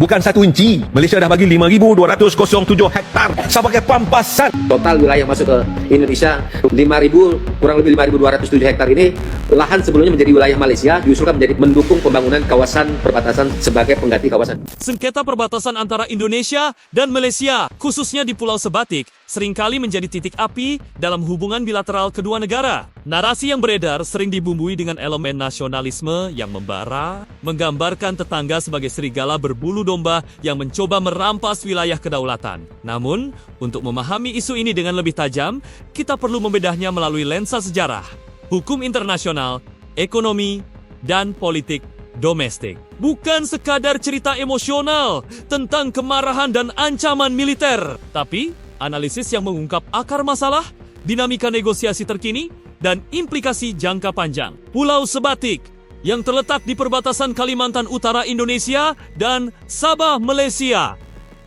Bukan 1 inci. Malaysia dah bagi 5,207 hektar sebagai pampasan. Total wilayah masuk ke Indonesia 5.000, kurang lebih 5.207 hektar ini lahan sebelumnya menjadi wilayah Malaysia diusulkan menjadi mendukung pembangunan kawasan perbatasan sebagai pengganti kawasan. Sengketa perbatasan antara Indonesia dan Malaysia, khususnya di Pulau Sebatik, seringkali menjadi titik api dalam hubungan bilateral kedua negara. Narasi yang beredar sering dibumbui dengan elemen nasionalisme yang membara, menggambarkan tetangga sebagai serigala berbulu domba yang mencoba merampas wilayah kedaulatan. Namun, untuk memahami isu ini dengan lebih tajam, kita perlu membedahnya melalui lensa sejarah, hukum internasional, ekonomi, dan politik domestik. Bukan sekadar cerita emosional tentang kemarahan dan ancaman militer, tapi analisis yang mengungkap akar masalah, dinamika negosiasi terkini, dan implikasi jangka panjang. Pulau Sebatik yang terletak di perbatasan Kalimantan Utara Indonesia dan Sabah Malaysia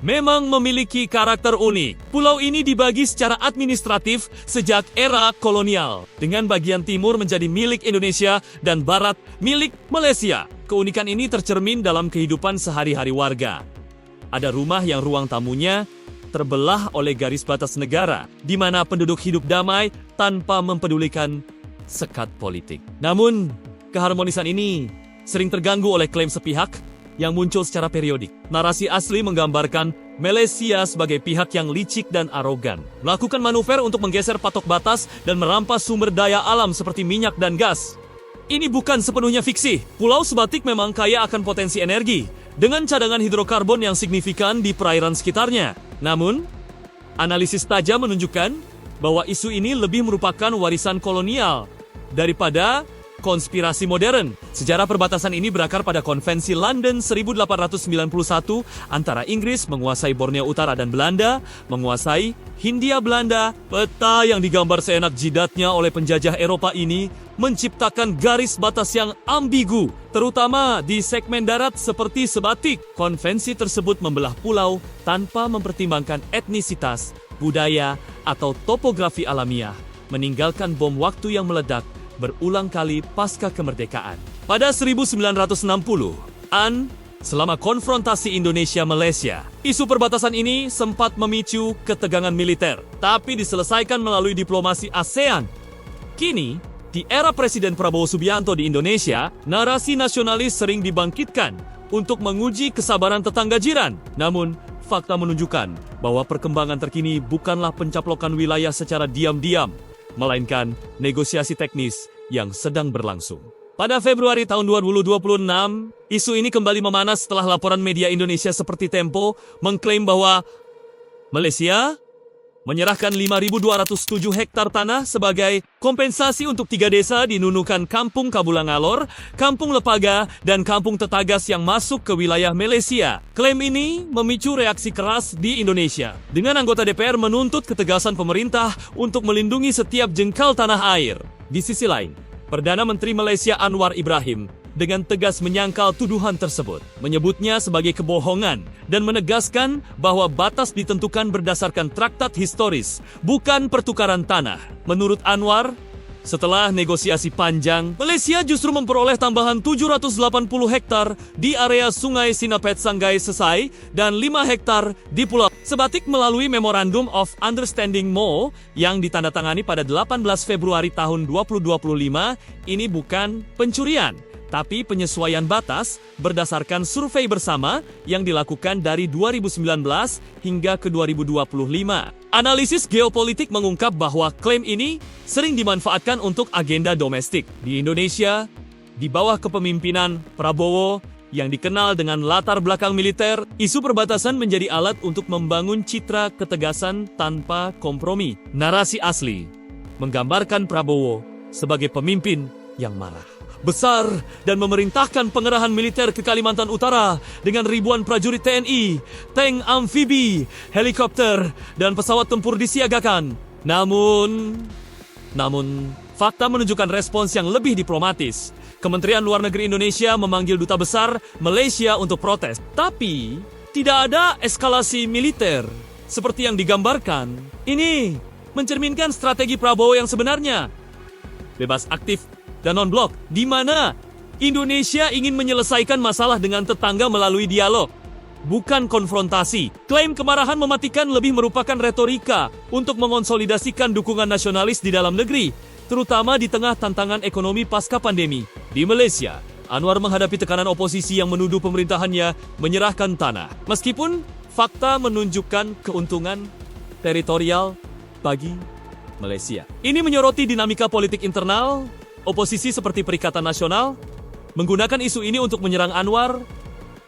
memang memiliki karakter unik. Pulau ini dibagi secara administratif sejak era kolonial, dengan bagian timur menjadi milik Indonesia dan barat milik Malaysia. Keunikan ini tercermin dalam kehidupan sehari-hari warga. Ada rumah yang ruang tamunya terbelah oleh garis batas negara, di mana penduduk hidup damai tanpa mempedulikan sekat politik. Namun, keharmonisan ini sering terganggu oleh klaim sepihak yang muncul secara periodik. Narasi asli menggambarkan Malaysia sebagai pihak yang licik dan arogan, melakukan manuver untuk menggeser patok batas dan merampas sumber daya alam seperti minyak dan gas. Ini bukan sepenuhnya fiksi. Pulau Sebatik memang kaya akan potensi energi, dengan cadangan hidrokarbon yang signifikan di perairan sekitarnya. Namun, analisis tajam menunjukkan bahwa isu ini lebih merupakan warisan kolonial daripada konspirasi modern. Sejarah perbatasan ini berakar pada Konvensi London 1891 antara Inggris menguasai Borneo Utara dan Belanda menguasai Hindia Belanda. Peta yang digambar seenak jidatnya oleh penjajah Eropa ini menciptakan garis batas yang ambigu, terutama di segmen darat seperti Sebatik. Konvensi tersebut membelah pulau tanpa mempertimbangkan etnisitas, budaya, atau topografi alamiah, meninggalkan bom waktu yang meledak berulang kali pasca kemerdekaan. Pada 1960-an, selama konfrontasi Indonesia-Malaysia, isu perbatasan ini sempat memicu ketegangan militer, tapi diselesaikan melalui diplomasi ASEAN. Kini, di era Presiden Prabowo Subianto di Indonesia, narasi nasionalis sering dibangkitkan untuk menguji kesabaran tetangga jiran. Namun, fakta menunjukkan bahwa perkembangan terkini bukanlah pencaplokan wilayah secara diam-diam, melainkan negosiasi teknis yang sedang berlangsung. Pada Februari tahun 2026, isu ini kembali memanas setelah laporan media Indonesia seperti Tempo mengklaim bahwa Malaysia menyerahkan 5.207 hektar tanah sebagai kompensasi untuk 3 desa di Nunukan Kampung Kabulangalor, Kampung Lepaga, dan Kampung Tetagas yang masuk ke wilayah Malaysia. Klaim ini memicu reaksi keras di Indonesia, dengan anggota DPR menuntut ketegasan pemerintah untuk melindungi setiap jengkal tanah air. Di sisi lain, Perdana Menteri Malaysia Anwar Ibrahim dengan tegas menyangkal tuduhan tersebut, menyebutnya sebagai kebohongan dan menegaskan bahwa batas ditentukan berdasarkan traktat historis, bukan pertukaran tanah. Menurut Anwar, setelah negosiasi panjang, Malaysia justru memperoleh tambahan 780 hektar di area Sungai Sinapet Sanggai Sesai dan 5 hektar di Pulau Sebatik melalui Memorandum of Understanding MO yang ditandatangani pada 18 Februari tahun 2025. Ini bukan pencurian, tapi penyesuaian batas berdasarkan survei bersama yang dilakukan dari 2019 hingga ke 2025. Analisis geopolitik mengungkap bahwa klaim ini sering dimanfaatkan untuk agenda domestik. Di Indonesia, di bawah kepemimpinan Prabowo yang dikenal dengan latar belakang militer, isu perbatasan menjadi alat untuk membangun citra ketegasan tanpa kompromi. Narasi asli menggambarkan Prabowo sebagai pemimpin yang marah, besar, dan memerintahkan pengerahan militer ke Kalimantan Utara dengan ribuan prajurit TNI, tank amfibi, helikopter, dan pesawat tempur disiagakan. Namun, fakta menunjukkan respons yang lebih diplomatis. Kementerian Luar Negeri Indonesia memanggil Duta Besar Malaysia untuk protes. Tapi, tidak ada eskalasi militer seperti yang digambarkan. Ini mencerminkan strategi Prabowo yang sebenarnya. Bebas aktif dan non-blok, di mana Indonesia ingin menyelesaikan masalah dengan tetangga melalui dialog. bukan konfrontasi. Klaim kemarahan mematikan lebih merupakan retorika untuk mengonsolidasikan dukungan nasionalis di dalam negeri, terutama di tengah tantangan ekonomi pasca pandemi. Di Malaysia, Anwar menghadapi tekanan oposisi yang menuduh pemerintahannya menyerahkan tanah. Meskipun fakta menunjukkan keuntungan teritorial bagi Malaysia. Ini menyoroti dinamika politik internal, oposisi seperti Perikatan Nasional menggunakan isu ini untuk menyerang Anwar,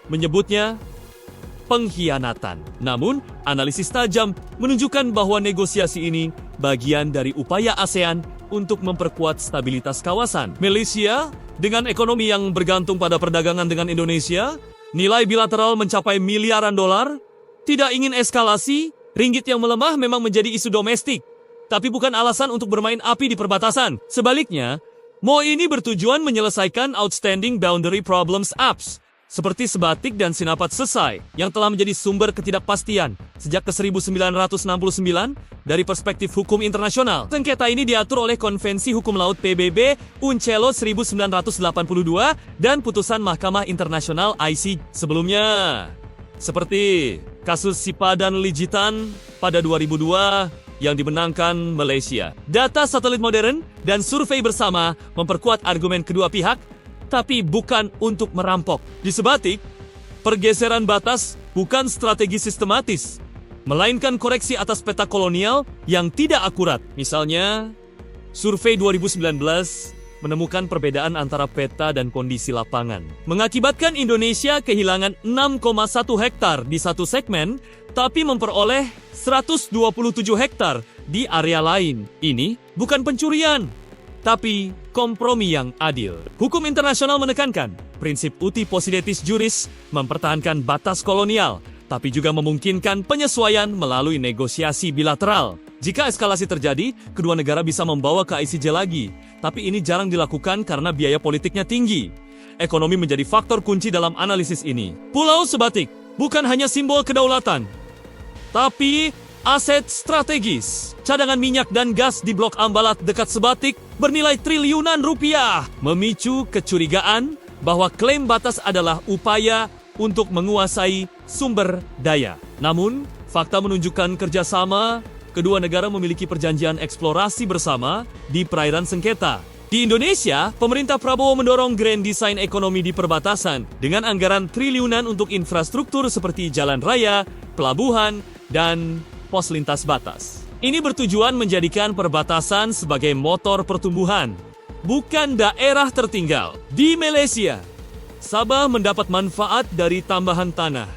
menyebutnya pengkhianatan. Namun, analisis tajam menunjukkan bahwa negosiasi ini bagian dari upaya ASEAN untuk memperkuat stabilitas kawasan. Malaysia, dengan ekonomi yang bergantung pada perdagangan dengan Indonesia, nilai bilateral mencapai miliaran dolar, tidak ingin eskalasi, ringgit yang melemah memang menjadi isu domestik, tapi bukan alasan untuk bermain api di perbatasan. Sebaliknya, MOU ini bertujuan menyelesaikan outstanding boundary problems apps, seperti Sebatik dan Sinapat Sesai, yang telah menjadi sumber ketidakpastian sejak ke 1969 dari perspektif hukum internasional. Sengketa ini diatur oleh Konvensi Hukum Laut PBB Uncelo 1982 dan putusan Mahkamah Internasional ICJ sebelumnya. Seperti kasus Sipa dan Lijitan pada 2002 yang dimenangkan Malaysia. Data satelit modern dan survei bersama memperkuat argumen kedua pihak, tapi bukan untuk merampok. Di Sebatik, pergeseran batas bukan strategi sistematis, melainkan koreksi atas peta kolonial yang tidak akurat. Misalnya, survei 2019 menemukan perbedaan antara peta dan kondisi lapangan, mengakibatkan Indonesia kehilangan 6,1 hektar di satu segmen, tapi memperoleh 127 hektar di area lain. Ini bukan pencurian, tapi kompromi yang adil. Hukum internasional menekankan prinsip uti possidetis juris, mempertahankan batas kolonial, tapi juga memungkinkan penyesuaian melalui negosiasi bilateral. Jika eskalasi terjadi, kedua negara bisa membawa ke ICJ lagi, tapi ini jarang dilakukan karena biaya politiknya tinggi. Ekonomi menjadi faktor kunci dalam analisis ini. Pulau Sebatik bukan hanya simbol kedaulatan, tapi aset strategis. Cadangan minyak dan gas di Blok Ambalat dekat Sebatik bernilai triliunan rupiah, memicu kecurigaan bahwa klaim batas adalah upaya untuk menguasai sumber daya. Namun, fakta menunjukkan kerjasama. Kedua negara memiliki perjanjian eksplorasi bersama di perairan sengketa. Di Indonesia, pemerintah Prabowo mendorong grand design ekonomi di perbatasan dengan anggaran triliunan untuk infrastruktur seperti jalan raya, pelabuhan, dan pos lintas batas. Ini bertujuan menjadikan perbatasan sebagai motor pertumbuhan, bukan daerah tertinggal. Di Malaysia, Sabah mendapat manfaat dari tambahan tanah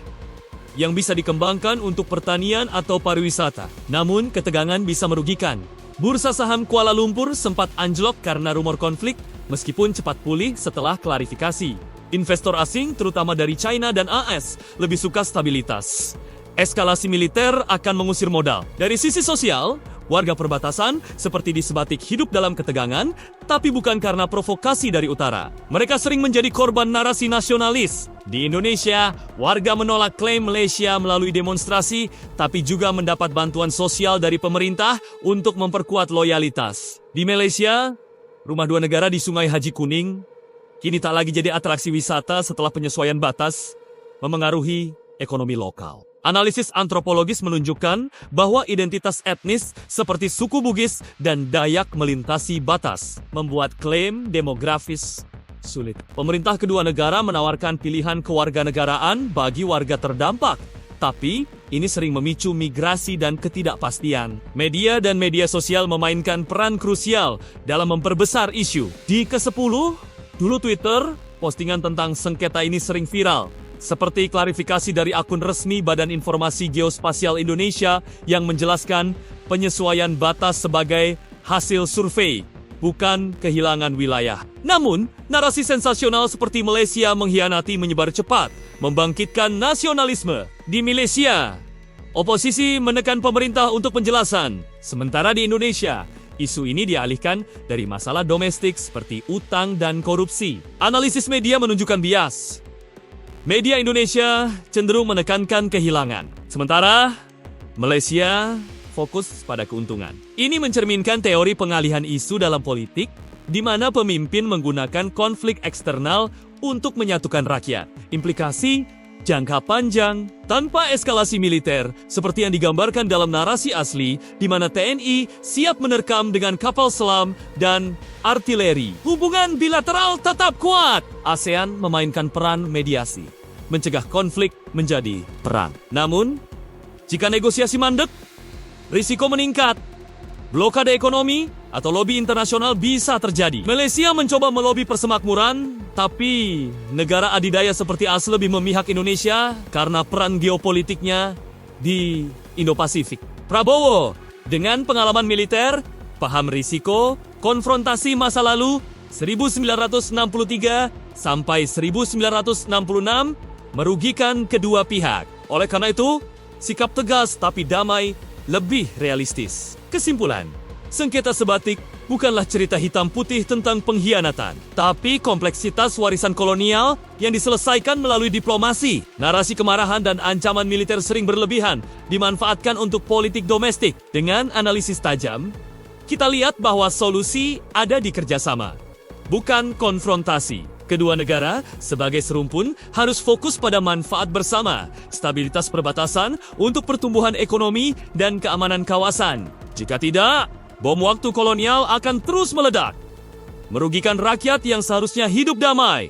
yang bisa dikembangkan untuk pertanian atau pariwisata. Namun, ketegangan bisa merugikan. Bursa saham Kuala Lumpur sempat anjlok karena rumor konflik, meskipun cepat pulih setelah klarifikasi. Investor asing, terutama dari China dan AS, lebih suka stabilitas. Eskalasi militer akan mengusir modal. Dari sisi sosial, warga perbatasan seperti di Sebatik hidup dalam ketegangan, tapi bukan karena provokasi dari utara. Mereka sering menjadi korban narasi nasionalis. Di Indonesia, warga menolak klaim Malaysia melalui demonstrasi, tapi juga mendapat bantuan sosial dari pemerintah untuk memperkuat loyalitas. Di Malaysia, rumah dua negara di Sungai Haji Kuning kini tak lagi jadi atraksi wisata setelah penyesuaian batas memengaruhi ekonomi lokal. Analisis antropologis menunjukkan bahwa identitas etnis seperti suku Bugis dan Dayak melintasi batas, membuat klaim demografis sulit. Pemerintah kedua negara menawarkan pilihan kewarganegaraan bagi warga terdampak, tapi ini sering memicu migrasi dan ketidakpastian. Media dan media sosial memainkan peran krusial dalam memperbesar isu. Di ke-10, dulu Twitter, postingan tentang sengketa ini sering viral, seperti klarifikasi dari akun resmi Badan Informasi Geospasial Indonesia yang menjelaskan penyesuaian batas sebagai hasil survei, bukan kehilangan wilayah. Namun, narasi sensasional seperti Malaysia mengkhianati menyebar cepat, membangkitkan nasionalisme. Di Malaysia, oposisi menekan pemerintah untuk penjelasan. Sementara di Indonesia, isu ini dialihkan dari masalah domestik seperti utang dan korupsi. Analisis media menunjukkan bias. Media Indonesia cenderung menekankan kehilangan, sementara Malaysia fokus pada keuntungan. Ini mencerminkan teori pengalihan isu dalam politik, di mana pemimpin menggunakan konflik eksternal untuk menyatukan rakyat. Implikasi jangka panjang, tanpa eskalasi militer seperti yang digambarkan dalam narasi asli, di mana TNI siap menerkam dengan kapal selam dan artileri. Hubungan bilateral tetap kuat. ASEAN memainkan peran mediasi, mencegah konflik menjadi perang. Namun, jika negosiasi mandek, risiko meningkat. Blokade ekonomi atau lobi internasional bisa terjadi. Malaysia mencoba melobi persemakmuran, tapi negara adidaya seperti ASEAN lebih memihak Indonesia karena peran geopolitiknya di Indo-Pasifik. Prabowo, dengan pengalaman militer, paham risiko, konfrontasi masa lalu 1963 sampai 1966 merugikan kedua pihak. Oleh karena itu, sikap tegas tapi damai lebih realistis. Kesimpulan, sengketa sebatik bukanlah cerita hitam putih tentang pengkhianatan, tapi kompleksitas warisan kolonial yang diselesaikan melalui diplomasi. Narasi kemarahan dan ancaman militer sering berlebihan dimanfaatkan untuk politik domestik. Dengan analisis tajam, kita lihat bahwa solusi ada di kerjasama, bukan konfrontasi. Kedua negara, sebagai serumpun, harus fokus pada manfaat bersama, stabilitas perbatasan untuk pertumbuhan ekonomi dan keamanan kawasan. Jika tidak, bom waktu kolonial akan terus meledak, merugikan rakyat yang seharusnya hidup damai.